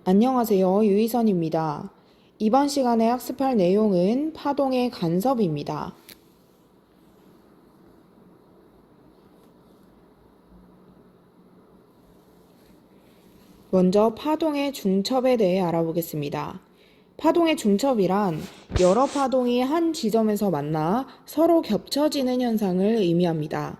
안녕하세요. 유희선입니다. 이번 시간에 학습할 내용은 파동의 간섭입니다. 먼저 파동의 중첩에 대해 알아보겠습니다. 파동의 중첩이란 여러 파동이 한 지점에서 만나 서로 겹쳐지는 현상을 의미합니다.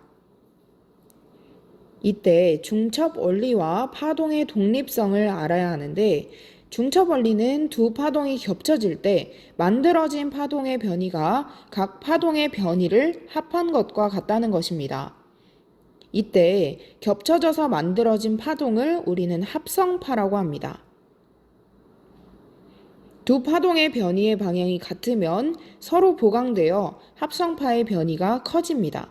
이때 중첩 원리와 파동의 독립성을 알아야 하는데, 중첩 원리는 두 파동이 겹쳐질 때 만들어진 파동의 변이가 각 파동의 변이를 합한 것과 같다는 것입니다. 이때 겹쳐져서 만들어진 파동을 우리는 합성파라고 합니다. 두 파동의 변이의 방향이 같으면 서로 보강되어 합성파의 변이가 커집니다.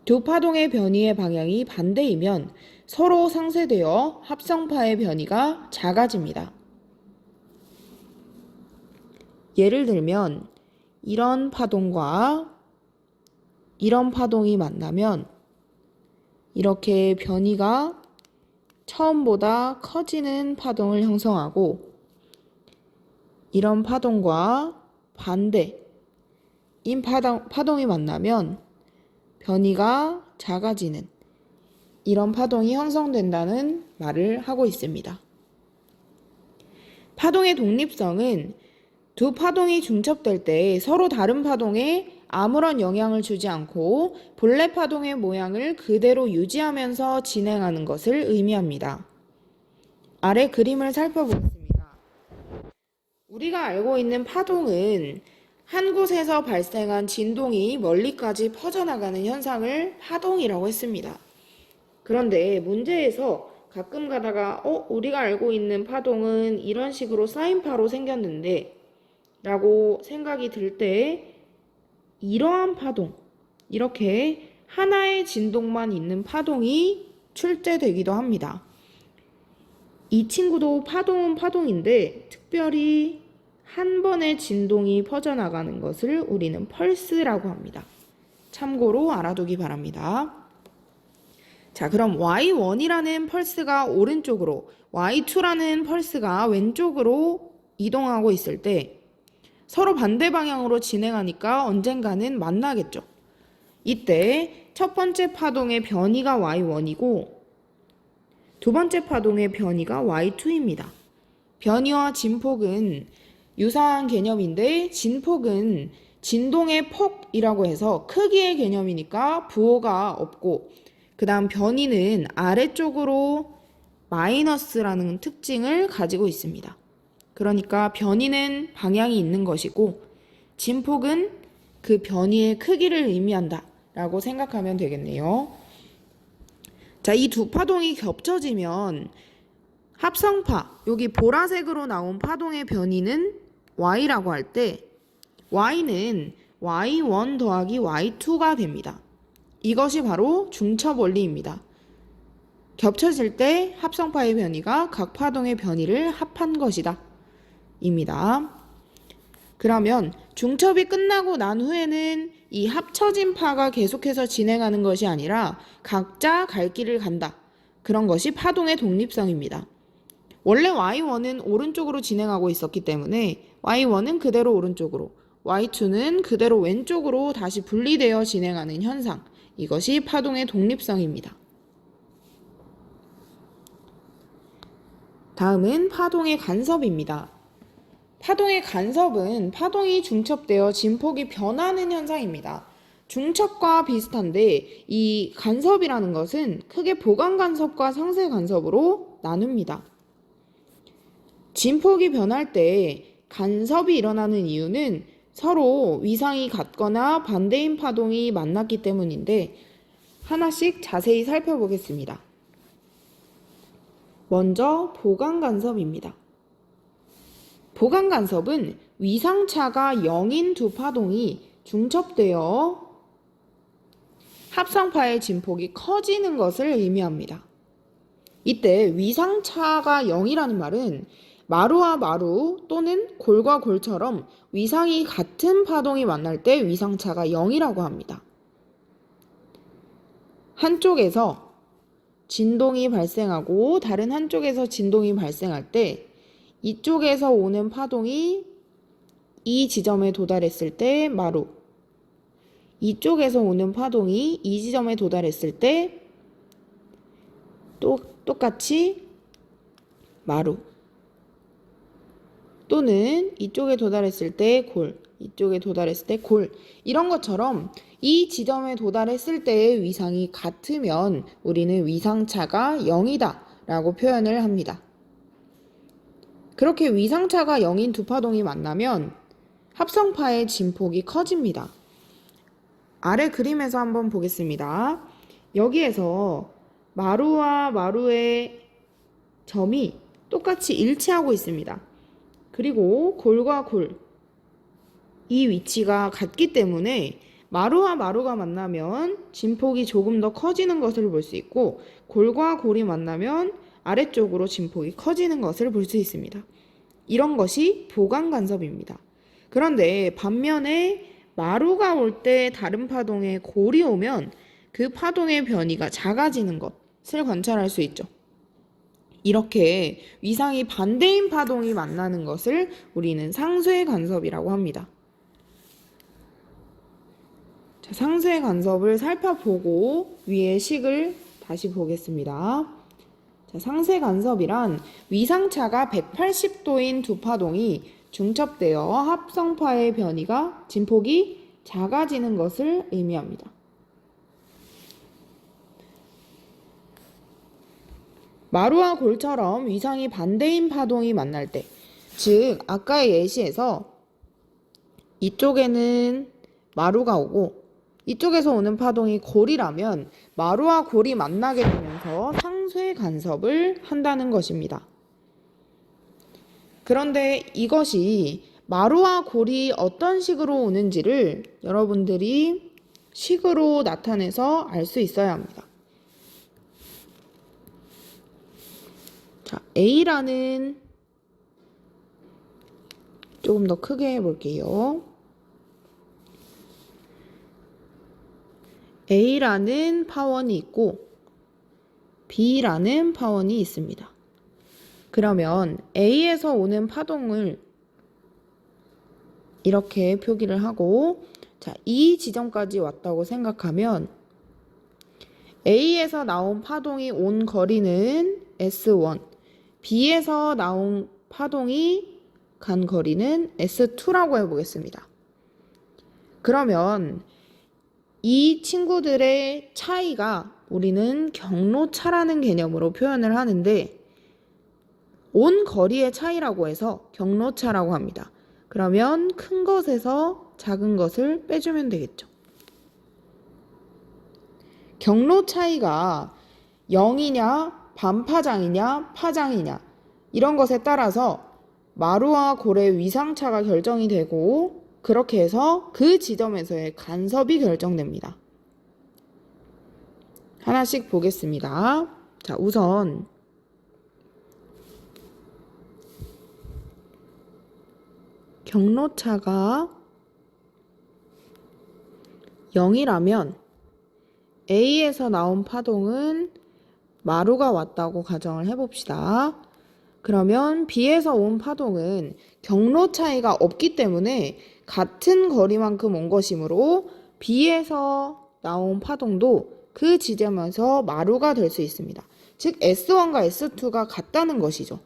두 파동의 변이의 방향이 반대이면 서로 상쇄되어 합성파의 변이가 작아집니다. 예를 들면 이런 파동과 이런 파동이 만나면 이렇게 변이가 처음보다 커지는 파동을 형성하고, 이런 파동과 반대인 파동이 만나면 변이가 작아지는 이런 파동이 형성된다는 말을 하고 있습니다. 파동의 독립성은 두 파동이 중첩될 때 서로 다른 파동에 아무런 영향을 주지 않고 본래 파동의 모양을 그대로 유지하면서 진행하는 것을 의미합니다. 아래 그림을 살펴보겠습니다. 우리가 알고 있는 파동은 한 곳에서 발생한 진동이 멀리까지 퍼져나가는 현상을 파동이라고 했습니다. 그런데 문제에서 가끔 가다가 우리가 알고 있는 파동은 이런 식으로 사인파로 생겼는데 라고 생각이 들 때, 이러한 파동, 이렇게 하나의 진동만 있는 파동이 출제되기도 합니다. 이 친구도 파동은 파동인데 특별히 한 번의 진동이 퍼져나가는 것을 우리는 펄스라고 합니다. 참고로 알아두기 바랍니다. 자, 그럼 Y1이라는 펄스가 오른쪽으로, Y2라는 펄스가 왼쪽으로 이동하고 있을 때 서로 반대 방향으로 진행하니까 언젠가는 만나겠죠. 이때 첫 번째 파동의 변이가 Y1이고 두 번째 파동의 변이가 Y2입니다. 변이와 진폭은 유사한 개념인데, 진폭은 진동의 폭이라고 해서 크기의 개념이니까 부호가 없고, 그 다음 변이는 아래쪽으로 마이너스라는 특징을 가지고 있습니다. 그러니까 변이는 방향이 있는 것이고 진폭은 그 변이의 크기를 의미한다 라고 생각하면 되겠네요. 자, 이 두 파동이 겹쳐지면 합성파, 여기 보라색으로 나온 파동의 변이는 Y라고 할 때 Y는 Y1 더하기 Y2가 됩니다. 이것이 바로 중첩 원리입니다. 겹쳐질 때 합성파의 변이가 각 파동의 변이를 합한 것이다 입니다. 그러면 중첩이 끝나고 난 후에는 이 합쳐진 파가 계속해서 진행하는 것이 아니라 각자 갈 길을 간다. 그런 것이 파동의 독립성입니다. 원래 Y1은 오른쪽으로 진행하고 있었기 때문에 Y1은 그대로 오른쪽으로, Y2는 그대로 왼쪽으로 다시 분리되어 진행하는 현상. 이것이 파동의 독립성입니다. 다음은 파동의 간섭입니다. 파동의 간섭은 파동이 중첩되어 진폭이 변하는 현상입니다. 중첩과 비슷한데 이 간섭이라는 것은 크게 보강 간섭과 상쇄 간섭으로 나눕니다. 진폭이 변할 때 간섭이 일어나는 이유는 서로 위상이 같거나 반대인 파동이 만났기 때문인데, 하나씩 자세히 살펴보겠습니다. 먼저 보강 간섭입니다. 보강 간섭은 위상차가 0인 두 파동이 중첩되어 합성파의 진폭이 커지는 것을 의미합니다. 이때 위상차가 0이라는 말은 마루와 마루 또는 골과 골처럼 위상이 같은 파동이 만날 때 위상차가 0이라고 합니다. 한쪽에서 진동이 발생하고 다른 한쪽에서 진동이 발생할 때 이쪽에서 오는 파동이 이 지점에 도달했을 때 마루, 이쪽에서 오는 파동이 이 지점에 도달했을 때 똑같이 마루, 또는 이쪽에 도달했을 때 골, 이쪽에 도달했을 때 골. 이런 것처럼 이 지점에 도달했을 때의 위상이 같으면 우리는 위상차가 0이다 라고 표현을 합니다. 그렇게 위상차가 0인 두 파동이 만나면 합성파의 진폭이 커집니다. 아래 그림에서 한번 보겠습니다. 여기에서 마루와 마루의 점이 똑같이 일치하고 있습니다. 그리고 골과 골, 이 위치가 같기 때문에 마루와 마루가 만나면 진폭이 조금 더 커지는 것을 볼 수 있고, 골과 골이 만나면 아래쪽으로 진폭이 커지는 것을 볼 수 있습니다. 이런 것이 보강 간섭입니다. 그런데 반면에 마루가 올 때 다른 파동에 골이 오면 그 파동의 변이가 작아지는 것을 관찰할 수 있죠. 이렇게 위상이 반대인 파동이 만나는 것을 우리는 상쇄 간섭이라고 합니다. 자, 상쇄 간섭을 살펴보고 위의 식을 다시 보겠습니다. 자, 상쇄 간섭이란 위상차가 180도인 두 파동이 중첩되어 합성파의 변이가 진폭이 작아지는 것을 의미합니다. 마루와 골처럼 위상이 반대인 파동이 만날 때, 즉 아까의 예시에서 이쪽에는 마루가 오고 이쪽에서 오는 파동이 골이라면 마루와 골이 만나게 되면서 상쇄 간섭을 한다는 것입니다. 그런데 이것이 마루와 골이 어떤 식으로 오는지를 여러분들이 식으로 나타내서 알 수 있어야 합니다. 자, A라는, 조금 더 크게 해볼게요. A라는 파원이 있고 B라는 파원이 있습니다. 그러면 A에서 오는 파동을 이렇게 표기를 하고, 자, 이 지점까지 왔다고 생각하면 A에서 나온 파동이 온 거리는 S1, B에서 나온 파동이 간 거리는 S2라고 해보겠습니다. 그러면 이 친구들의 차이가 우리는 경로차라는 개념으로 표현을 하는데, 온 거리의 차이라고 해서 경로차라고 합니다. 그러면 큰 것에서 작은 것을 빼주면 되겠죠. 경로 차이가 0이냐, 반파장이냐, 파장이냐, 이런 것에 따라서 마루와 골의 위상차가 결정이 되고, 그렇게 해서 그 지점에서의 간섭이 결정됩니다. 하나씩 보겠습니다. 자, 우선 경로차가 0이라면 A에서 나온 파동은 마루가 왔다고 가정을 해봅시다. 그러면 B에서 온 파동은 경로 차이가 없기 때문에 같은 거리만큼 온 것이므로 B에서 나온 파동도 그 지점에서 마루가 될 수 있습니다. 즉 S1과 S2가 같다는 것이죠.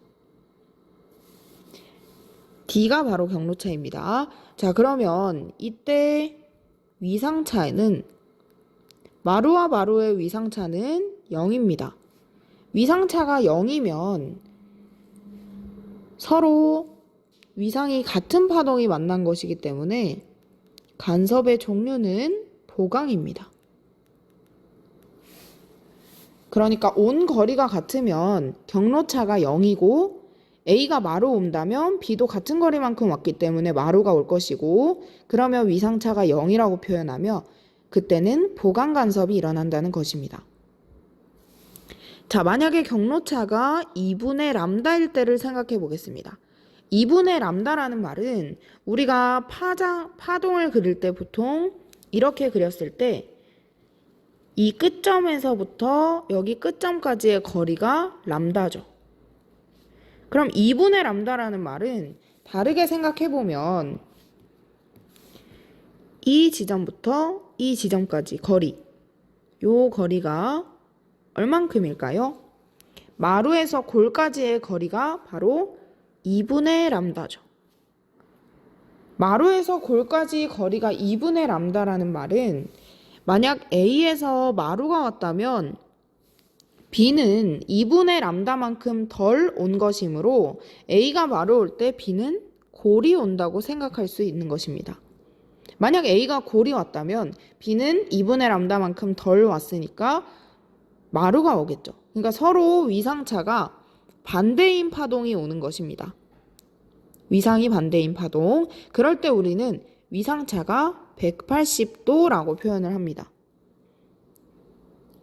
D가 바로 경로차입니다. 자, 그러면 이때 위상차는, 마루와 마루의 위상차는 0입니다. 위상차가 0이면 서로 위상이 같은 파동이 만난 것이기 때문에 간섭의 종류는 보강입니다. 그러니까 온 거리가 같으면 경로차가 0이고, A가 마루 온다면 B도 같은 거리만큼 왔기 때문에 마루가 올 것이고, 그러면 위상차가 0이라고 표현하며 그때는 보강 간섭이 일어난다는 것입니다. 자, 만약에 경로차가 2분의 람다일 때를 생각해 보겠습니다. 2분의 람다라는 말은 우리가 파동을 그릴 때 보통 이렇게 그렸을 때 이 끝점에서부터 여기 끝점까지의 거리가 람다죠. 그럼 2분의 람다라는 말은 다르게 생각해보면 이 지점부터 이 지점까지 거리, 요 거리가 얼만큼일까요? 마루에서 골까지의 거리가 바로 2분의 람다죠. 마루에서 골까지 거리가 2분의 람다라는 말은 만약 A에서 마루가 왔다면 B는 2분의 람다만큼 덜 온 것이므로 A가 마루 올 때 B는 골이 온다고 생각할 수 있는 것입니다. 만약 A가 골이 왔다면 B는 2분의 람다만큼 덜 왔으니까 마루가 오겠죠. 그러니까 서로 위상차가 반대인 파동이 오는 것입니다. 위상이 반대인 파동. 그럴 때 우리는 위상차가 180도라고 표현을 합니다.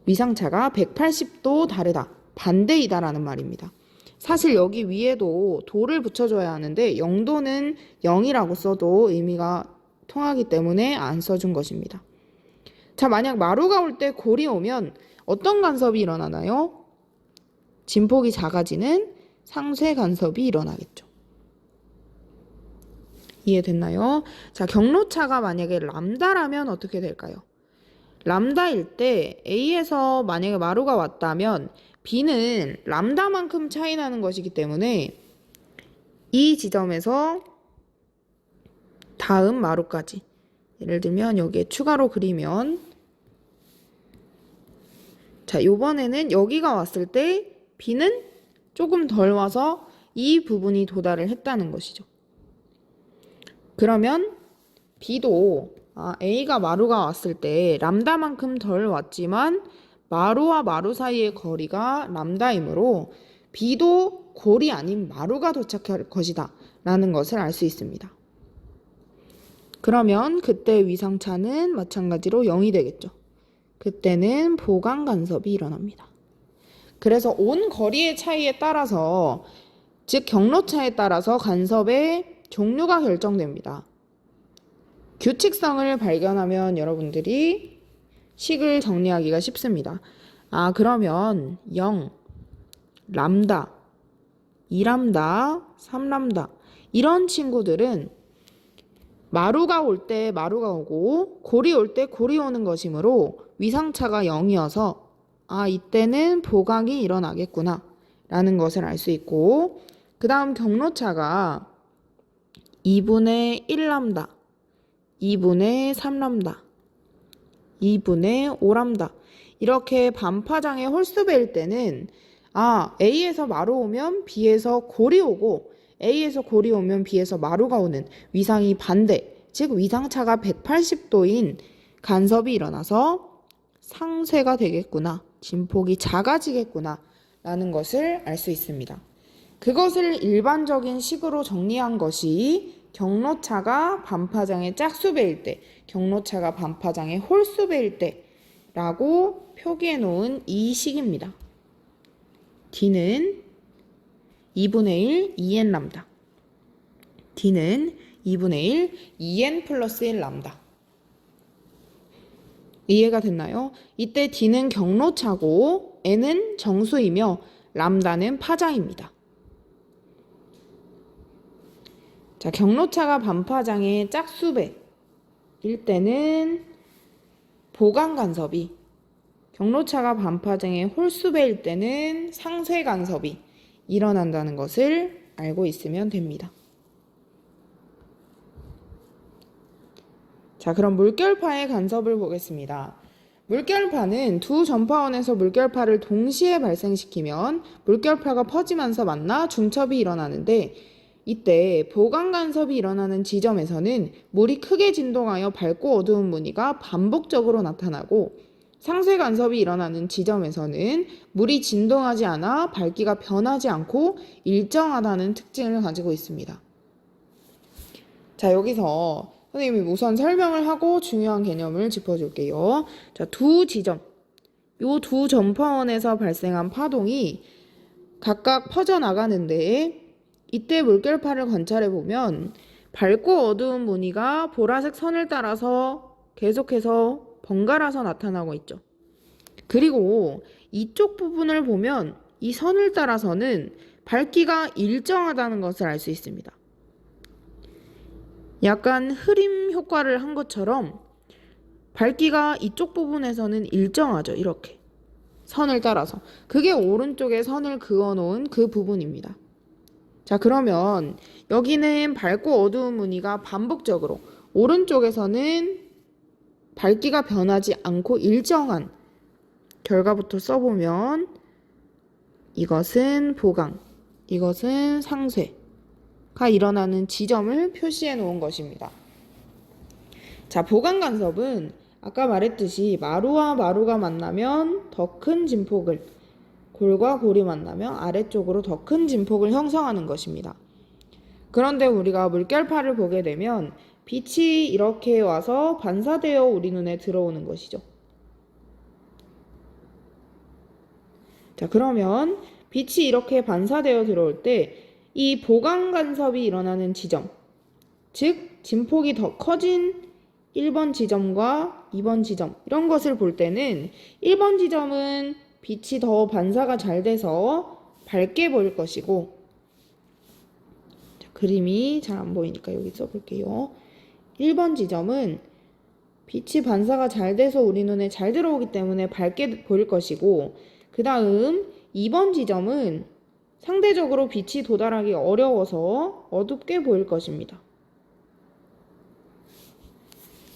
위상차가 180도 다르다, 반대이다라는 말입니다. 사실 여기 위에도 도를 붙여줘야 하는데 0도는 0이라고 써도 의미가 통하기 때문에 안 써준 것입니다. 자, 만약 마루가 올 때 골이 오면 어떤 간섭이 일어나나요? 진폭이 작아지는 상쇄 간섭이 일어나겠죠. 이해됐나요? 자, 경로차가 만약에 람다라면 어떻게 될까요? 람다일 때 A에서 만약에 마루가 왔다면 B는 람다만큼 차이 나는 것이기 때문에 이 지점에서 다음 마루까지, 예를 들면 여기에 추가로 그리면, 자, 요번에는 여기가 왔을 때 B는 조금 덜 와서 이 부분이 도달을 했다는 것이죠. 그러면 B도 A가 마루가 왔을 때 람다만큼 덜 왔지만 마루와 마루 사이의 거리가 람다이므로 B도 골이 아닌 마루가 도착할 것이다 라는 것을 알 수 있습니다. 그러면 그때 위상차는 마찬가지로 0이 되겠죠. 그때는 보강 간섭이 일어납니다. 그래서 온 거리의 차이에 따라서, 즉 경로차에 따라서 간섭의 종류가 결정됩니다. 규칙성을 발견하면 여러분들이 식을 정리하기가 쉽습니다. 그러면 0, 람다, 2람다, 3람다 이런 친구들은 마루가 올 때 마루가 오고 골이 올 때 골이 오는 것이므로 위상차가 0이어서 이때는 보강이 일어나겠구나 라는 것을 알 수 있고, 그 다음 경로차가 2분의 1람다, 2분의 3람다, 2분의 5람다 이렇게 반파장의 홀수배일 때는 A에서 마루 오면 B에서 골이 오고 A에서 골이 오면 B에서 마루가 오는 위상이 반대, 즉 위상차가 180도인 간섭이 일어나서 상쇄가 되겠구나, 진폭이 작아지겠구나 라는 것을 알 수 있습니다. 그것을 일반적인 식으로 정리한 것이 경로차가 반파장의 짝수배일 때, 경로차가 반파장의 홀수배일 때라고 표기해 놓은 이 식입니다. D는 2분의 1 2n 람다, D는 2분의 1 2n 플러스 1 람다. 이해가 됐나요? 이때 D는 경로차고 n은 정수이며 람다는 파장입니다. 자, 경로차가 반파장의 짝수배일 때는 보강 간섭이, 경로차가 반파장의 홀수배일 때는 상쇄 간섭이 일어난다는 것을 알고 있으면 됩니다. 자, 그럼 물결파의 간섭을 보겠습니다. 물결파는 두 전파원에서 물결파를 동시에 발생시키면 물결파가 퍼지면서 만나 중첩이 일어나는데, 이때 보강 간섭이 일어나는 지점에서는 물이 크게 진동하여 밝고 어두운 무늬가 반복적으로 나타나고, 상쇄 간섭이 일어나는 지점에서는 물이 진동하지 않아 밝기가 변하지 않고 일정하다는 특징을 가지고 있습니다. 자, 여기서 선생님이 우선 설명을 하고 중요한 개념을 짚어줄게요. 자, 두 지점, 요 두 전파원에서 발생한 파동이 각각 퍼져나가는데, 이때 물결파를 관찰해보면 밝고 어두운 무늬가 보라색 선을 따라서 계속해서 번갈아서 나타나고 있죠. 그리고 이쪽 부분을 보면 이 선을 따라서는 밝기가 일정하다는 것을 알 수 있습니다. 약간 흐림 효과를 한 것처럼 밝기가 이쪽 부분에서는 일정하죠. 이렇게 선을 따라서. 그게 오른쪽에 선을 그어 놓은 그 부분입니다. 자, 그러면 여기는 밝고 어두운 무늬가 반복적으로, 오른쪽에서는 밝기가 변하지 않고 일정한, 결과부터 써보면 이것은 보강, 이것은 상쇄가 일어나는 지점을 표시해 놓은 것입니다. 자, 보강 간섭은 아까 말했듯이 마루와 마루가 만나면 더 큰 진폭을, 골과 골이 만나면 아래쪽으로 더 큰 진폭을 형성하는 것입니다. 그런데 우리가 물결파를 보게 되면 빛이 이렇게 와서 반사되어 우리 눈에 들어오는 것이죠. 자, 그러면 빛이 이렇게 반사되어 들어올 때 이 보강 간섭이 일어나는 지점, 즉 진폭이 더 커진 1번 지점과 2번 지점, 이런 것을 볼 때는 1번 지점은 빛이 더 반사가 잘 돼서 밝게 보일 것이고, 자, 그림이 잘 안 보이니까 여기 써볼게요. 1번 지점은 빛이 반사가 잘 돼서 우리 눈에 잘 들어오기 때문에 밝게 보일 것이고, 그 다음 2번 지점은 상대적으로 빛이 도달하기 어려워서 어둡게 보일 것입니다.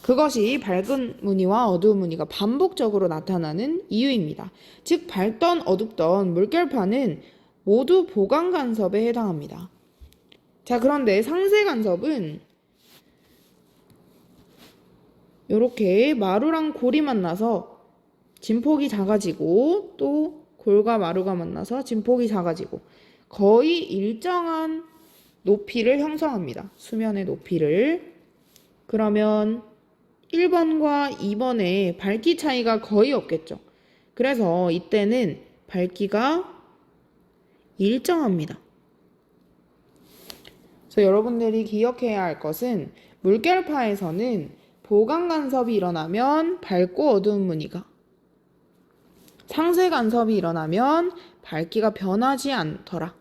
그것이 밝은 무늬와 어두운 무늬가 반복적으로 나타나는 이유입니다. 즉 밝던 어둡던 물결파는 모두 보강 간섭에 해당합니다. 자, 그런데 상쇄 간섭은 이렇게 마루랑 골이 만나서 진폭이 작아지고, 또 골과 마루가 만나서 진폭이 작아지고 거의 일정한 높이를 형성합니다. 수면의 높이를. 그러면 1번과 2번의 밝기 차이가 거의 없겠죠. 그래서 이때는 밝기가 일정합니다. 그래서 여러분들이 기억해야 할 것은 물결파에서는 보강 간섭이 일어나면 밝고 어두운 무늬가, 상쇄 간섭이 일어나면 밝기가 변하지 않더라.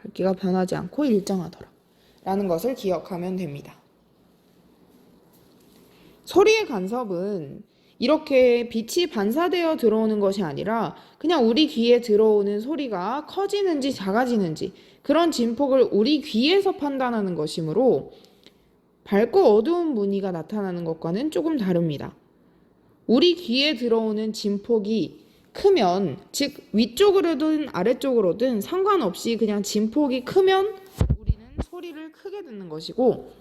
밝기가 변하지 않고 일정하더라. 라는 것을 기억하면 됩니다. 소리의 간섭은 이렇게 빛이 반사되어 들어오는 것이 아니라 그냥 우리 귀에 들어오는 소리가 커지는지 작아지는지 그런 진폭을 우리 귀에서 판단하는 것이므로 밝고 어두운 무늬가 나타나는 것과는 조금 다릅니다. 우리 귀에 들어오는 진폭이 크면, 즉 위쪽으로든 아래쪽으로든 상관없이 그냥 진폭이 크면 우리는 소리를 크게 듣는 것이고,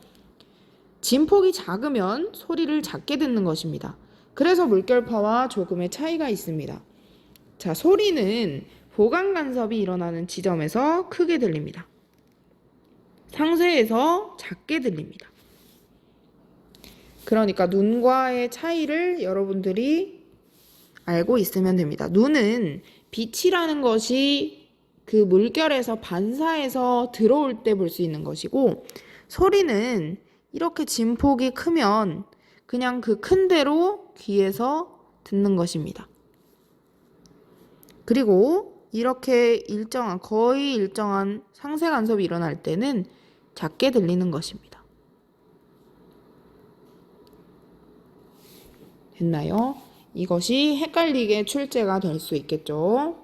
진폭이 작으면 소리를 작게 듣는 것입니다. 그래서 물결파와 조금의 차이가 있습니다. 자, 소리는 보강 간섭이 일어나는 지점에서 크게 들립니다. 상쇄에서 작게 들립니다. 그러니까 눈과의 차이를 여러분들이 알고 있으면 됩니다. 눈은 빛이라는 것이 그 물결에서 반사해서 들어올 때 볼 수 있는 것이고, 소리는 이렇게 진폭이 크면 그냥 그 큰 대로 귀에서 듣는 것입니다. 그리고 이렇게 일정한, 거의 일정한 상쇄 간섭이 일어날 때는 작게 들리는 것입니다. 됐나요? 이것이 헷갈리게 출제가 될 수 있겠죠.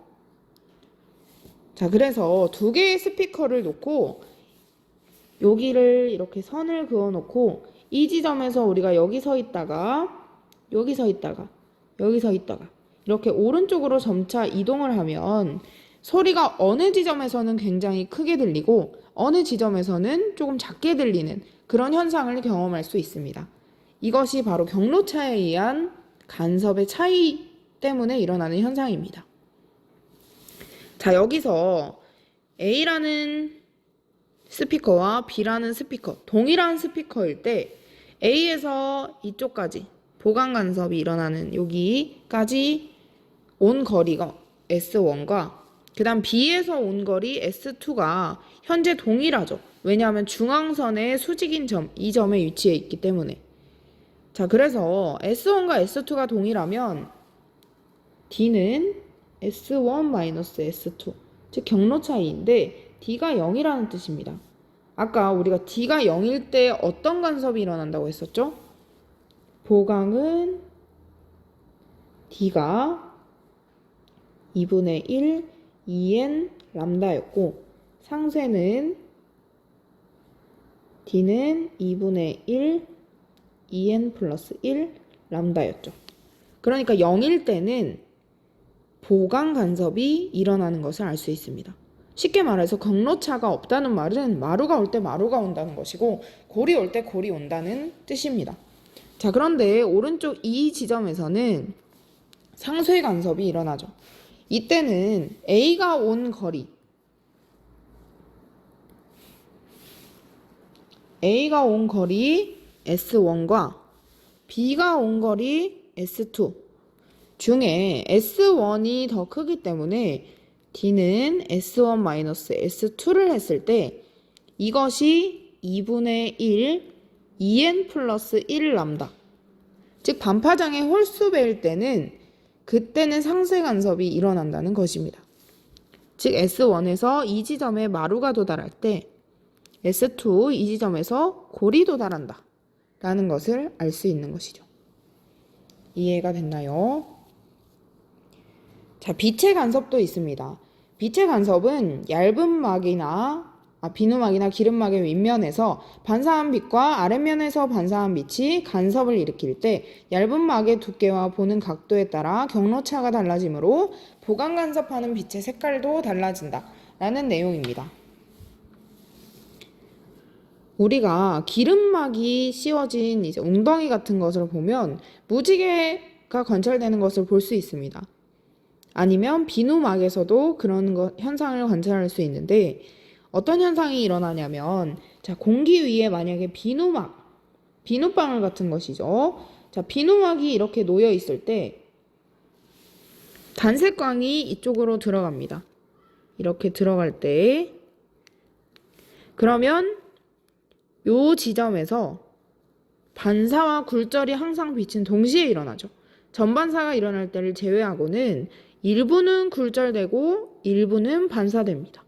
자, 그래서 두 개의 스피커를 놓고 여기를 이렇게 선을 그어 놓고 이 지점에서 우리가 여기 서 있다가 여기 서 있다가 여기 서 있다가 이렇게 오른쪽으로 점차 이동을 하면 소리가 어느 지점에서는 굉장히 크게 들리고 어느 지점에서는 조금 작게 들리는 그런 현상을 경험할 수 있습니다. 이것이 바로 경로차에 의한 간섭의 차이 때문에 일어나는 현상입니다. 자, 여기서 A라는 스피커와 B라는 스피커, 동일한 스피커일 때 A에서 이쪽까지 보강 간섭이 일어나는 여기까지 온 거리가 S1과 그 다음 B에서 온 거리 S2가 현재 동일하죠. 왜냐하면 중앙선의 수직인 점, 이 점에 위치해 있기 때문에. 자, 그래서 S1과 S2가 동일하면 D는 S1-S2, 즉 경로 차이인데 D가 0이라는 뜻입니다. 아까 우리가 D가 0일 때 어떤 간섭이 일어난다고 했었죠? 보강은 D가 2분의 1 2n 람다였고 상쇄는 D는 2분의 1 2n 플러스 1 람다였죠. 그러니까 0일 때는 보강 간섭이 일어나는 것을 알 수 있습니다. 쉽게 말해서 경로차가 없다는 말은 마루가 올 때 마루가 온다는 것이고 골이 올 때 골이 온다는 뜻입니다. 자, 그런데 오른쪽 이 지점에서는 상쇄 간섭이 일어나죠. 이때는 A가 온 거리 S1과 B가 온 거리 S2 중에 S1이 더 크기 때문에 D는 S1-S2를 했을 때 이것이 2분의 1 2n 플러스 1 람다, 즉 반파장의 홀수배일 때는 그때는 상쇄 간섭이 일어난다는 것입니다. 즉 S1에서 이 지점에 마루가 도달할 때 S2 이 지점에서 골이 도달한다 라는 것을 알 수 있는 것이죠. 이해가 됐나요? 자, 빛의 간섭도 있습니다. 빛의 간섭은 얇은 막이나 비누막이나 기름막의 윗면에서 반사한 빛과 아랫면에서 반사한 빛이 간섭을 일으킬 때 얇은 막의 두께와 보는 각도에 따라 경로차가 달라지므로 보강 간섭하는 빛의 색깔도 달라진다 라는 내용입니다. 우리가 기름막이 씌워진 이제 웅덩이 같은 것을 보면 무지개가 관찰되는 것을 볼 수 있습니다. 아니면 비누막에서도 그런 현상을 관찰할 수 있는데 어떤 현상이 일어나냐면, 자, 공기 위에 만약에 비누방울 같은 것이죠. 자, 비누막이 이렇게 놓여 있을 때 단색광이 이쪽으로 들어갑니다. 이렇게 들어갈 때 그러면 요 지점에서 반사와 굴절이 항상 빛은 동시에 일어나죠. 전반사가 일어날 때를 제외하고는 일부는 굴절되고 일부는 반사됩니다.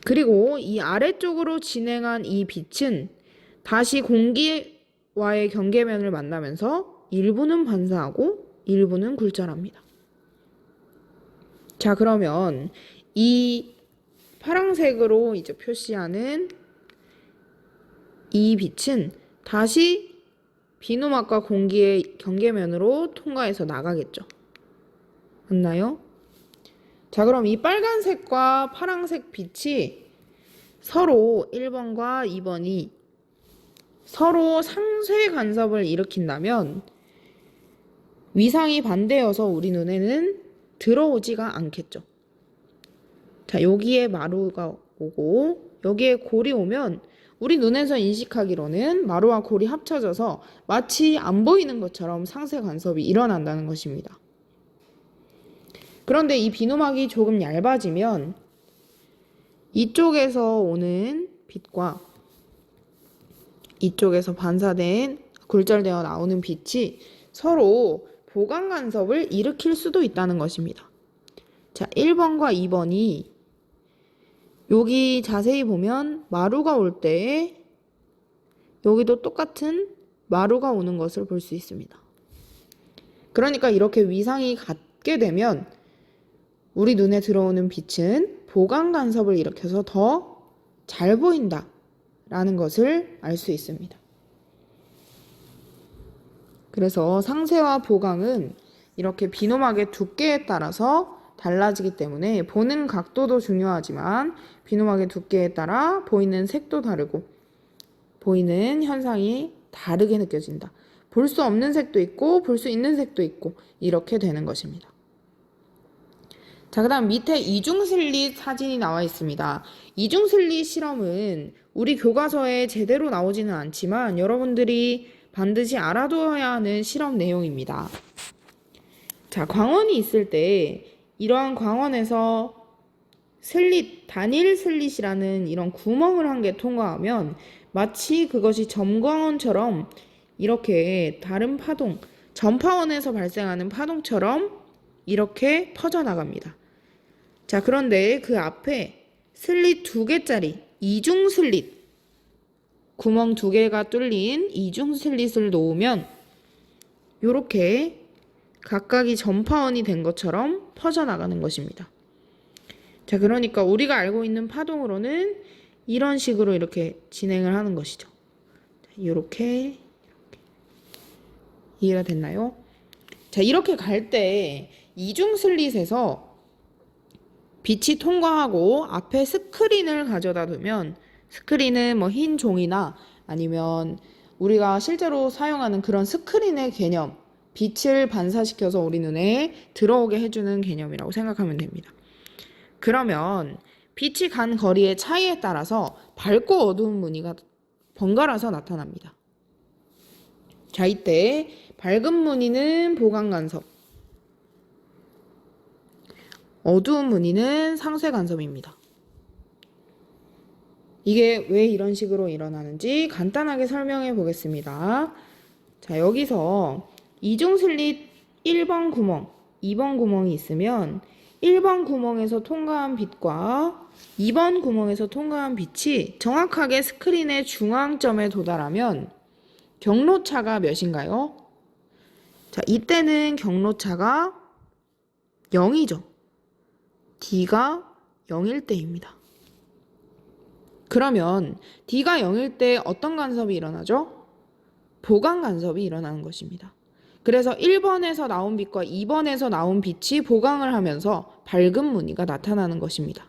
그리고 이 아래쪽으로 진행한 이 빛은 다시 공기와의 경계면을 만나면서 일부는 반사하고 일부는 굴절합니다. 자, 그러면 이 파란색으로 이제 표시하는 이 빛은 다시 비누막과 공기의 경계면으로 통과해서 나가겠죠. 맞나요? 자, 그럼 이 빨간색과 파란색 빛이 서로 1번과 2번이 서로 상쇄 간섭을 일으킨다면 위상이 반대여서 우리 눈에는 들어오지가 않겠죠. 자, 여기에 마루가 오고 여기에 골이 오면 우리 눈에서 인식하기로는 마루와 골이 합쳐져서 마치 안 보이는 것처럼 상쇄 간섭이 일어난다는 것입니다. 그런데 이 비누막이 조금 얇아지면 이쪽에서 오는 빛과 이쪽에서 반사된 굴절되어 나오는 빛이 서로 보강 간섭을 일으킬 수도 있다는 것입니다. 자, 1번과 2번이 여기 자세히 보면 마루가 올 때 여기도 똑같은 마루가 오는 것을 볼 수 있습니다. 그러니까 이렇게 위상이 같게 되면 우리 눈에 들어오는 빛은 보강 간섭을 일으켜서 더 잘 보인다 라는 것을 알 수 있습니다. 그래서 상쇄와 보강은 이렇게 비누막의 두께에 따라서 달라지기 때문에 보는 각도도 중요하지만 비누막의 두께에 따라 보이는 색도 다르고 보이는 현상이 다르게 느껴진다. 볼 수 없는 색도 있고 볼 수 있는 색도 있고 이렇게 되는 것입니다. 자, 그 다음 밑에 이중슬릿 사진이 나와 있습니다. 이중슬릿 실험은 우리 교과서에 제대로 나오지는 않지만 여러분들이 반드시 알아둬야 하는 실험 내용입니다. 자, 광원이 있을 때 이러한 광원에서 단일 슬릿이라는 이런 구멍을 한 개 통과하면 마치 그것이 점광원처럼 이렇게 다른 파동, 전파원에서 발생하는 파동처럼 이렇게 퍼져나갑니다. 자, 그런데 그 앞에 슬릿 2개짜리 이중 슬릿, 구멍 2개가 뚫린 이중 슬릿을 놓으면 이렇게 각각이 전파원이 된 것처럼 퍼져나가는 것입니다. 자, 그러니까 우리가 알고 있는 파동으로는 이런 식으로 이렇게 진행을 하는 것이죠. 이렇게 이해가 됐나요? 자, 이렇게 갈 때 이중 슬릿에서 빛이 통과하고 앞에 스크린을 가져다 두면, 스크린은 뭐 흰 종이나 아니면 우리가 실제로 사용하는 그런 스크린의 개념, 빛을 반사시켜서 우리 눈에 들어오게 해주는 개념이라고 생각하면 됩니다. 그러면 빛이 간 거리의 차이에 따라서 밝고 어두운 무늬가 번갈아서 나타납니다. 자, 이때 밝은 무늬는 보강 간섭, 어두운 무늬는 상쇄 간섭입니다. 이게 왜 이런 식으로 일어나는지 간단하게 설명해 보겠습니다. 자, 여기서 이중 슬릿 1번 구멍, 2번 구멍이 있으면 1번 구멍에서 통과한 빛과 2번 구멍에서 통과한 빛이 정확하게 스크린의 중앙점에 도달하면 경로차가 몇인가요? 자, 이때는 경로차가 0이죠. D가 0일 때입니다. 그러면 D가 0일 때 어떤 간섭이 일어나죠? 보강 간섭이 일어나는 것입니다. 그래서 1번에서 나온 빛과 2번에서 나온 빛이 보강을 하면서 밝은 무늬가 나타나는 것입니다.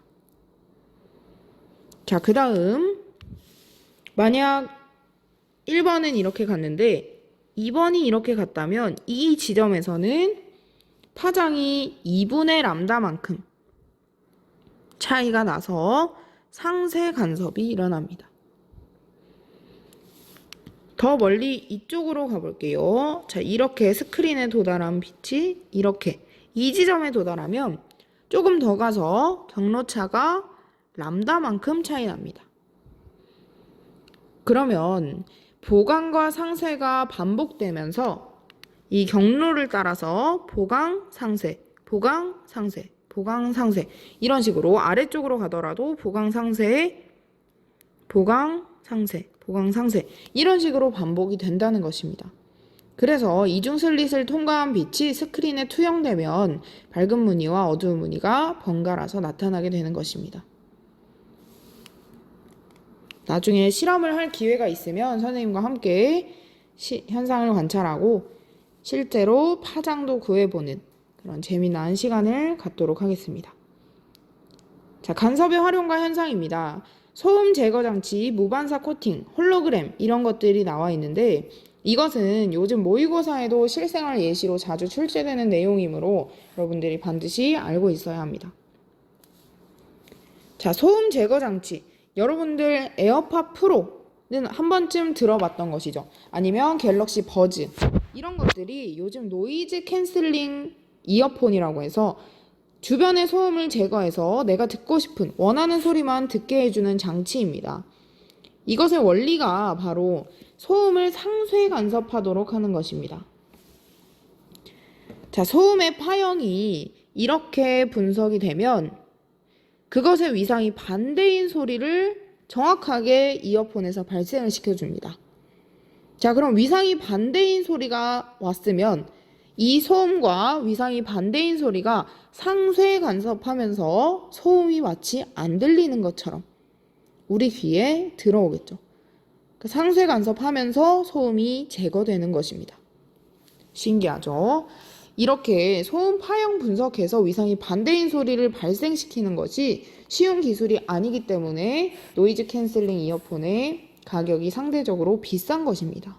자, 그 다음 만약 1번은 이렇게 갔는데 2번이 이렇게 갔다면 이 지점에서는 파장이 2분의 람다만큼 차이가 나서 상쇄 간섭이 일어납니다. 더 멀리 이쪽으로 가볼게요. 자, 이렇게 스크린에 도달한 빛이 이렇게 이 지점에 도달하면 조금 더 가서 경로차가 람다만큼 차이 납니다. 그러면 보강과 상쇄가 반복되면서 이 경로를 따라서 보강, 상쇄, 보강, 상쇄, 보강, 상쇄 이런 식으로 아래쪽으로 가더라도 보강, 상쇄, 보강, 상쇄, 보강, 상쇄 이런 식으로 반복이 된다는 것입니다. 그래서 이중 슬릿을 통과한 빛이 스크린에 투영되면 밝은 무늬와 어두운 무늬가 번갈아서 나타나게 되는 것입니다. 나중에 실험을 할 기회가 있으면 선생님과 함께 현상을 관찰하고 실제로 파장도 구해보는 그런 재미난 시간을 갖도록 하겠습니다. 자, 간섭의 활용과 현상입니다. 소음 제거 장치, 무반사 코팅, 홀로그램 이런 것들이 나와 있는데 이것은 요즘 모의고사에도 실생활 예시로 자주 출제되는 내용이므로 여러분들이 반드시 알고 있어야 합니다. 자, 소음 제거 장치. 여러분들 에어팟 프로는 한 번쯤 들어봤던 것이죠. 아니면 갤럭시 버즈 이런 것들이 요즘 노이즈 캔슬링 이어폰이라고 해서 주변의 소음을 제거해서 내가 듣고 싶은 원하는 소리만 듣게 해주는 장치입니다. 이것의 원리가 바로 소음을 상쇄 간섭하도록 하는 것입니다. 자, 소음의 파형이 이렇게 분석이 되면 그것의 위상이 반대인 소리를 정확하게 이어폰에서 발생을 시켜줍니다. 자, 그럼 위상이 반대인 소리가 왔으면 이 소음과 위상이 반대인 소리가 상쇄 간섭하면서 소음이 마치 안 들리는 것처럼 우리 귀에 들어오겠죠. 상쇄 간섭하면서 소음이 제거되는 것입니다. 신기하죠? 이렇게 소음 파형 분석해서 위상이 반대인 소리를 발생시키는 것이 쉬운 기술이 아니기 때문에 노이즈 캔슬링 이어폰의 가격이 상대적으로 비싼 것입니다.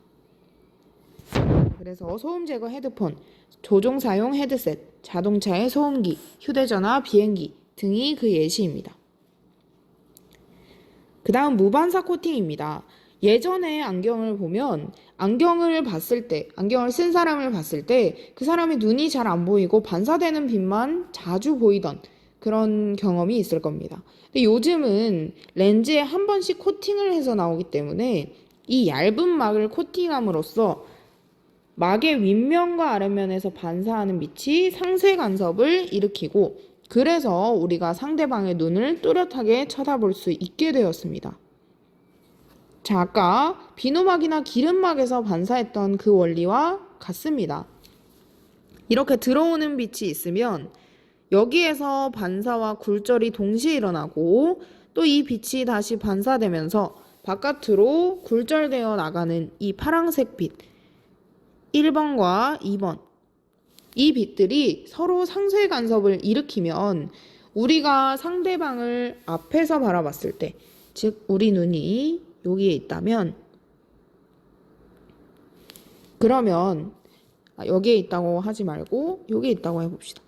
그래서 소음 제거 헤드폰, 조종사용 헤드셋, 자동차의 소음기, 휴대전화, 비행기 등이 그 예시입니다. 그 다음 무반사 코팅입니다. 예전에 안경을 보면 안경을 쓴 사람을 봤을 때 그 사람의 눈이 잘 안 보이고 반사되는 빛만 자주 보이던 그런 경험이 있을 겁니다. 근데 요즘은 렌즈에 한 번씩 코팅을 해서 나오기 때문에 이 얇은 막을 코팅함으로써 막의 윗면과 아랫면에서 반사하는 빛이 상쇄 간섭을 일으키고 그래서 우리가 상대방의 눈을 뚜렷하게 쳐다볼 수 있게 되었습니다. 자, 아까 비누막이나 기름막에서 반사했던 그 원리와 같습니다. 이렇게 들어오는 빛이 있으면 여기에서 반사와 굴절이 동시에 일어나고 또 이 빛이 다시 반사되면서 바깥으로 굴절되어 나가는 이 파란색 빛 1번과 2번 이 빛들이 서로 상쇄 간섭을 일으키면 우리가 상대방을 앞에서 바라봤을 때, 즉 우리 눈이 여기에 있다면 그러면 여기에 있다고 하지 말고 여기에 있다고 해봅시다.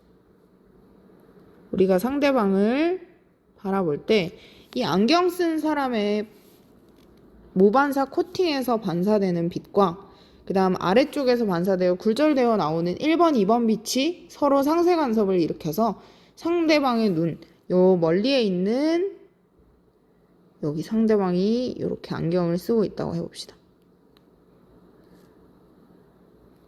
우리가 상대방을 바라볼 때 이 안경 쓴 사람의 모반사 코팅에서 반사되는 빛과 그 다음 아래쪽에서 반사되어 굴절되어 나오는 1번, 2번 빛이 서로 상쇄 간섭을 일으켜서 상대방의 눈, 요 멀리에 있는 여기 상대방이 이렇게 안경을 쓰고 있다고 해봅시다.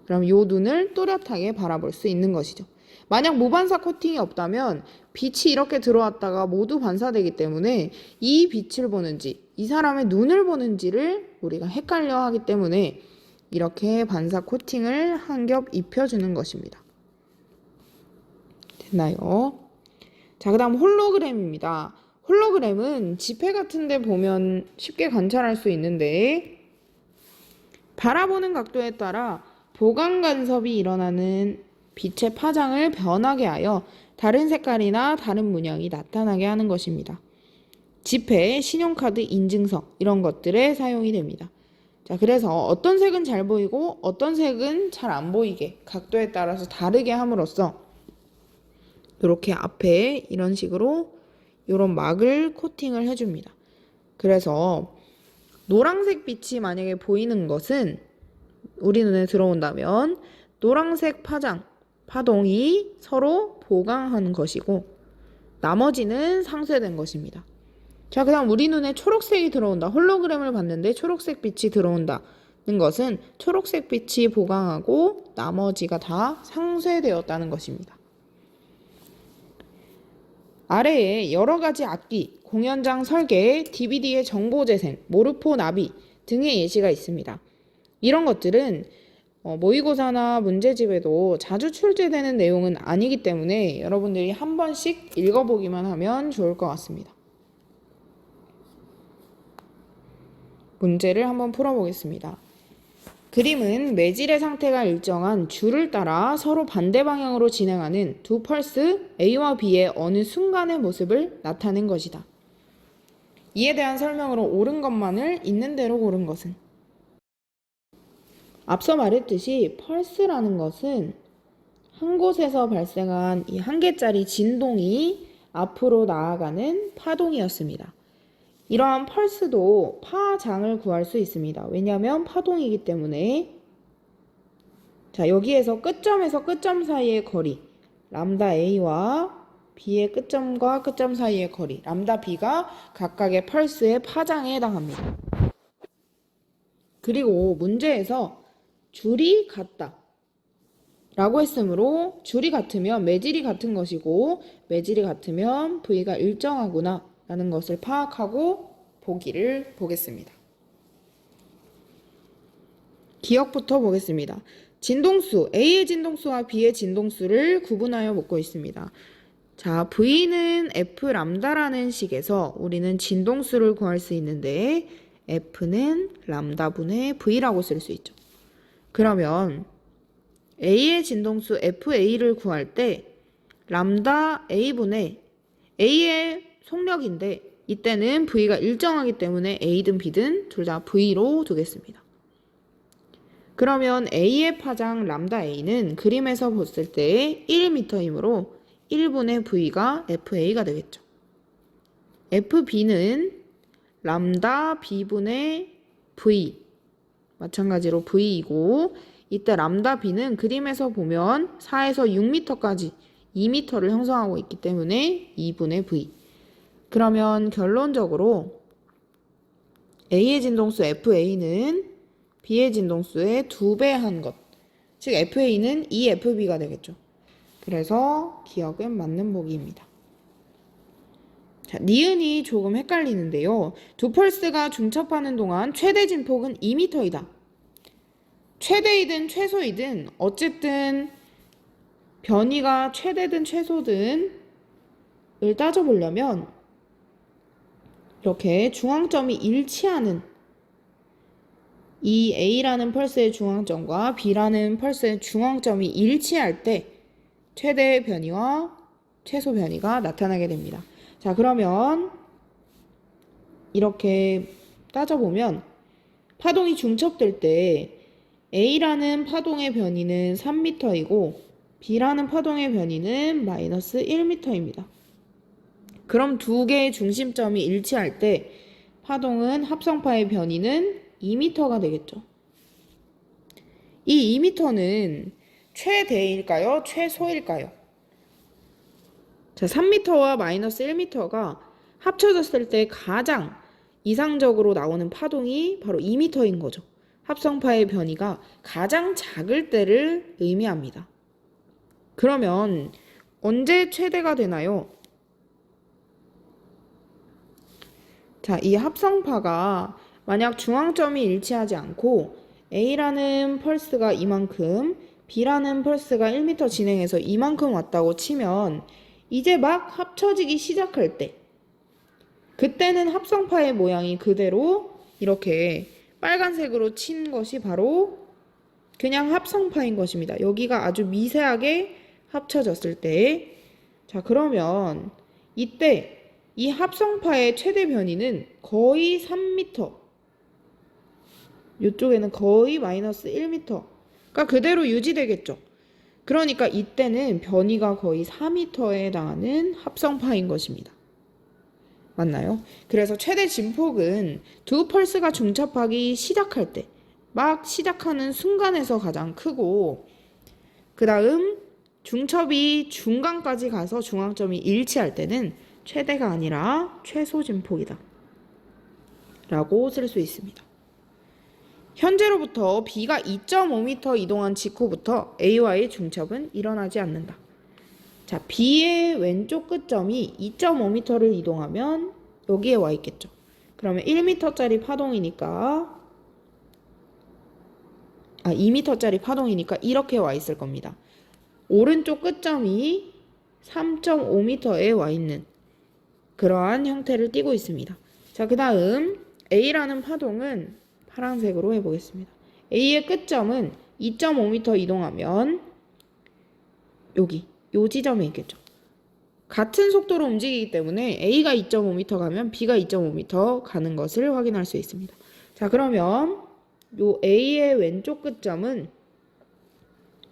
그럼 요 눈을 또렷하게 바라볼 수 있는 것이죠. 만약 모반사 코팅이 없다면 빛이 이렇게 들어왔다가 모두 반사되기 때문에 이 빛을 보는지 이 사람의 눈을 보는지를 우리가 헷갈려 하기 때문에 이렇게 반사 코팅을 한 겹 입혀주는 것입니다. 됐나요? 자, 그 다음 홀로그램입니다. 홀로그램은 지폐 같은 데 보면 쉽게 관찰할 수 있는데 바라보는 각도에 따라 보강 간섭이 일어나는 빛의 파장을 변하게 하여 다른 색깔이나 다른 문양이 나타나게 하는 것입니다. 지폐, 신용카드 인증서 이런 것들에 사용이 됩니다. 자, 그래서 어떤 색은 잘 보이고 어떤 색은 잘 안 보이게 각도에 따라서 다르게 함으로써 이렇게 앞에 이런 식으로 이런 막을 코팅을 해줍니다. 그래서 노란색 빛이 만약에 보이는 것은 우리 눈에 들어온다면 노란색 파동이 서로 보강하는 것이고 나머지는 상쇄된 것입니다. 자, 그 다음 우리 눈에 초록색이 들어온다. 홀로그램을 봤는데 초록색 빛이 들어온다는 것은 초록색 빛이 보강하고 나머지가 다 상쇄되었다는 것입니다. 아래에 여러 가지 악기, 공연장 설계, DVD의 정보 재생, 모르포 나비 등의 예시가 있습니다. 이런 것들은 모의고사나 문제집에도 자주 출제되는 내용은 아니기 때문에 여러분들이 한 번씩 읽어보기만 하면 좋을 것 같습니다. 문제를 한번 풀어보겠습니다. 그림은 매질의 상태가 일정한 줄을 따라 서로 반대 방향으로 진행하는 두 펄스 A와 B의 어느 순간의 모습을 나타낸 것이다. 이에 대한 설명으로 옳은 것만을 있는 대로 고른 것은? 앞서 말했듯이 펄스라는 것은 한 곳에서 발생한 이 한 개짜리 진동이 앞으로 나아가는 파동이었습니다. 이러한 펄스도 파장을 구할 수 있습니다. 왜냐하면 파동이기 때문에. 자, 여기에서 끝점에서 끝점 사이의 거리 람다 A와 B의 끝점과 끝점 사이의 거리 람다 B가 각각의 펄스의 파장에 해당합니다. 그리고 문제에서 줄이 같다 라고 했으므로 줄이 같으면 매질이 같은 것이고 매질이 같으면 V가 일정하구나 라는 것을 파악하고 보기를 보겠습니다. 기억부터 보겠습니다. 진동수 A의 진동수와 B의 진동수를 구분하여 묻고 있습니다. 자, V는 F 람다라는 식에서 우리는 진동수를 구할 수 있는데 F는 람다분의 V라고 쓸 수 있죠. 그러면 A의 진동수 FA를 구할 때 람다 A분의 A의 속력인데 이때는 V가 일정하기 때문에 A든 B든 둘 다 V로 두겠습니다. 그러면 A의 파장 람다 A는 그림에서 봤을 때 1m이므로 1분의 V가 FA가 되겠죠. FB는 람다 B분의 V 마찬가지로 V이고 이때 람다 B는 그림에서 보면 4에서 6m까지 2m를 형성하고 있기 때문에 2분의 V. 그러면 결론적으로 A의 진동수 FA는 B의 진동수의 2배 한 것. 즉 FA는 EFB가 되겠죠. 그래서 기억은 맞는 보기입니다. 자, 니은이 조금 헷갈리는데요. 두 펄스가 중첩하는 동안 최대 진폭은 2m이다. 최대이든 최소이든 어쨌든 변이가 최대든 최소든 을 따져보려면 이렇게 중앙점이 일치하는 이 A라는 펄스의 중앙점과 B라는 펄스의 중앙점이 일치할 때 최대 변이와 최소 변이가 나타나게 됩니다. 자, 그러면 이렇게 따져보면 파동이 중첩될 때 A라는 파동의 변이는 3m이고 B라는 파동의 변이는 마이너스 1m입니다. 그럼 두 개의 중심점이 일치할 때 파동은 합성파의 변이는 2m가 되겠죠. 이 2m는 최대일까요? 최소일까요? 자, 3m와 마이너스 1m가 합쳐졌을 때 가장 이상적으로 나오는 파동이 바로 2m인 거죠. 합성파의 변이가 가장 작을 때를 의미합니다. 그러면 언제 최대가 되나요? 자, 이 합성파가 만약 중앙점이 일치하지 않고 A라는 펄스가 이만큼, B라는 펄스가 1m 진행해서 이만큼 왔다고 치면 이제 막 합쳐지기 시작할 때 그때는 합성파의 모양이 그대로 이렇게 빨간색으로 친 것이 바로 그냥 합성파인 것입니다. 여기가 아주 미세하게 합쳐졌을 때, 자, 그러면 이때 이 합성파의 최대 변이는 거의 3m, 이쪽에는 거의 마이너스 1m가 그대로 유지되겠죠. 그러니까 이때는 변이가 거의 4m에 해당하는 합성파인 것입니다. 맞나요? 그래서 최대 진폭은 두 펄스가 중첩하기 시작할 때, 막 시작하는 순간에서 가장 크고, 그 다음 중첩이 중간까지 가서 중앙점이 일치할 때는 최대가 아니라 최소 진폭이다 라고 쓸 수 있습니다. 현재로부터 B가 2.5m 이동한 직후부터 A와의 중첩은 일어나지 않는다. 자, B의 왼쪽 끝점이 2.5m를 이동하면 여기에 와 있겠죠. 그러면 1m짜리 파동이니까 2m짜리 파동이니까 이렇게 와 있을 겁니다. 오른쪽 끝점이 3.5m에 와 있는 그러한 형태를 띠고 있습니다. 자, 그 다음 A라는 파동은 파란색으로 해보겠습니다. A의 끝점은 2.5m 이동하면 여기 요 지점에 있겠죠. 같은 속도로 움직이기 때문에 A가 2.5m 가면 B가 2.5m 가는 것을 확인할 수 있습니다. 자, 그러면 요 A의 왼쪽 끝점은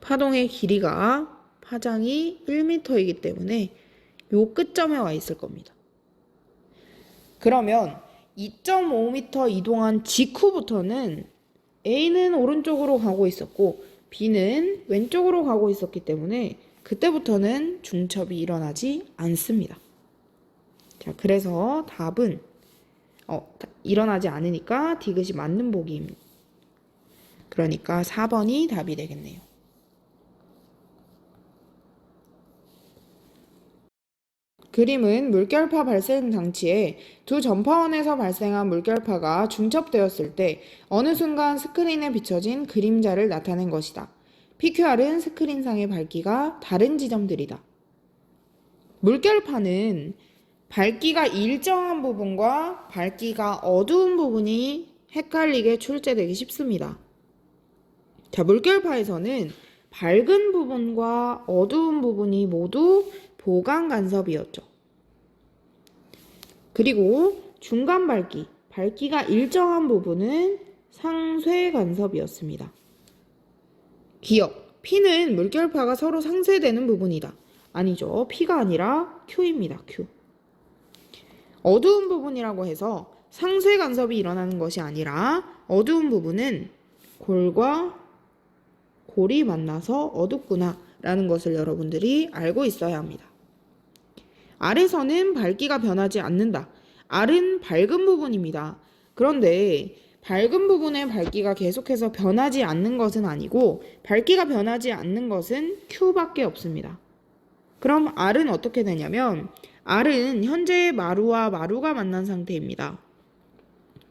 파동의 길이가 파장이 1m이기 때문에 요 끝점에 와 있을 겁니다. 그러면 2.5m 이동한 직후부터는 A는 오른쪽으로 가고 있었고 B는 왼쪽으로 가고 있었기 때문에 그때부터는 중첩이 일어나지 않습니다. 자, 그래서 답은 일어나지 않으니까 디귿이 맞는 보기입니다. 그러니까 4번이 답이 되겠네요. 그림은 물결파 발생 장치에 두 전파원에서 발생한 물결파가 중첩되었을 때 어느 순간 스크린에 비춰진 그림자를 나타낸 것이다. PQR은 스크린상의 밝기가 다른 지점들이다. 물결파는 밝기가 일정한 부분과 밝기가 어두운 부분이 헷갈리게 출제되기 쉽습니다. 자, 물결파에서는 밝은 부분과 어두운 부분이 모두 보강 간섭이었죠. 그리고 중간 밝기가 일정한 부분은 상쇄 간섭이었습니다. 기억, P는 물결파가 서로 상쇄되는 부분이다. 아니죠. P가 아니라 Q입니다. Q. 어두운 부분이라고 해서 상쇄 간섭이 일어나는 것이 아니라 어두운 부분은 골과 골이 만나서 어둡구나 라는 것을 여러분들이 알고 있어야 합니다. R에서는 밝기가 변하지 않는다. R은 밝은 부분입니다. 그런데 밝은 부분의 밝기가 계속해서 변하지 않는 것은 아니고 밝기가 변하지 않는 것은 Q밖에 없습니다. 그럼 R은 어떻게 되냐면 R은 현재 마루와 마루가 만난 상태입니다.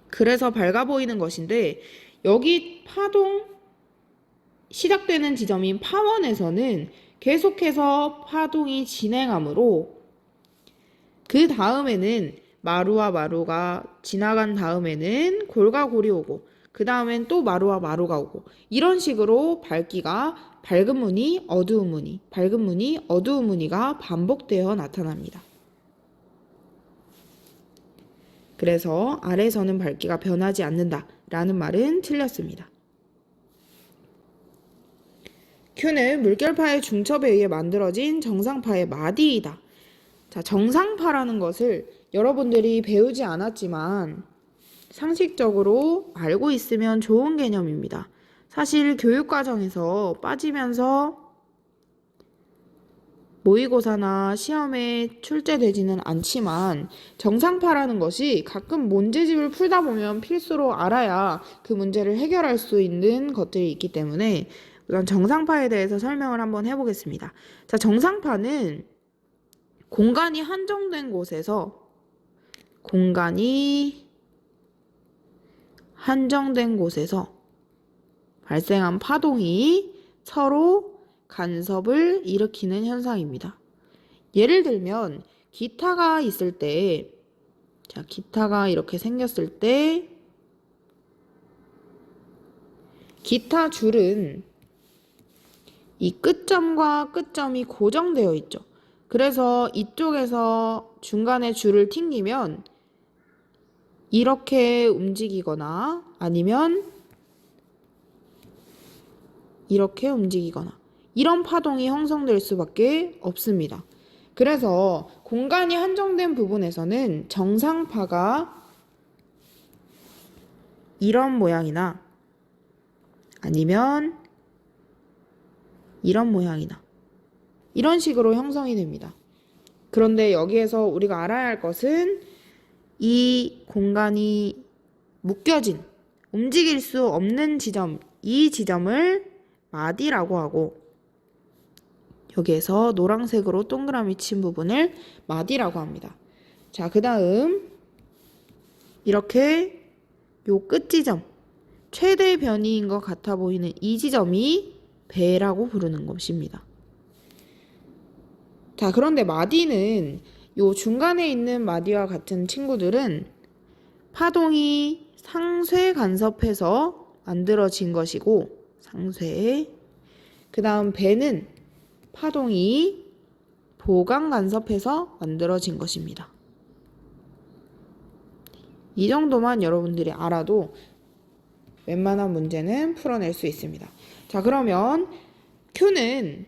그래서 밝아 보이는 것인데 여기 파동 시작되는 지점인 파원에서는 계속해서 파동이 진행하므로 그 다음에는 마루와 마루가 지나간 다음에는 골과 골이 오고 그 다음엔 또 마루와 마루가 오고 이런 식으로 밝기가 밝은 무늬, 어두운 무늬, 밝은 무늬, 어두운 무늬가 반복되어 나타납니다. 그래서 아래에서는 밝기가 변하지 않는다 라는 말은 틀렸습니다. Q는 물결파의 중첩에 의해 만들어진 정상파의 마디이다. 자, 정상파라는 것을 여러분들이 배우지 않았지만 상식적으로 알고 있으면 좋은 개념입니다. 사실 교육과정에서 빠지면서 모의고사나 시험에 출제되지는 않지만 정상파라는 것이 가끔 문제집을 풀다 보면 필수로 알아야 그 문제를 해결할 수 있는 것들이 있기 때문에 우선 정상파에 대해서 설명을 한번 해보겠습니다. 자, 정상파는 공간이 한정된 곳에서 발생한 파동이 서로 간섭을 일으키는 현상입니다. 예를 들면 기타가 있을 때, 자, 기타가 이렇게 생겼을 때 기타 줄은 이 끝점과 끝점이 고정되어 있죠. 그래서 이쪽에서 중간에 줄을 튕기면 이렇게 움직이거나 아니면 이렇게 움직이거나 이런 파동이 형성될 수밖에 없습니다. 그래서 공간이 한정된 부분에서는 정상파가 이런 모양이나 아니면 이런 모양이나 이런 식으로 형성이 됩니다. 그런데 여기에서 우리가 알아야 할 것은 이 공간이 묶여진, 움직일 수 없는 지점, 이 지점을 마디라고 하고 여기에서 노란색으로 동그라미 친 부분을 마디라고 합니다. 자, 그 다음 이렇게 요 끝지점, 최대 변이인 것 같아 보이는 이 지점이 배라고 부르는 것입니다. 자, 그런데 마디는 요 중간에 있는 마디와 같은 친구들은 파동이 상쇄 간섭해서 만들어진 것이고 상쇄, 그 다음 배는 파동이 보강 간섭해서 만들어진 것입니다. 이 정도만 여러분들이 알아도 웬만한 문제는 풀어낼 수 있습니다. 자, 그러면 Q는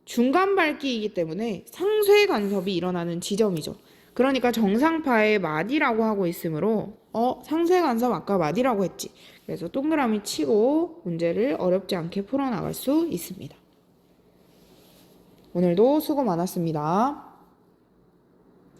중간 밝기이기 때문에 상쇄 간섭이 일어나는 지점이죠. 그러니까 정상파의 마디라고 하고 있으므로 상쇄 간섭 아까 마디라고 했지. 그래서 동그라미 치고 문제를 어렵지 않게 풀어나갈 수 있습니다. 오늘도 수고 많았습니다.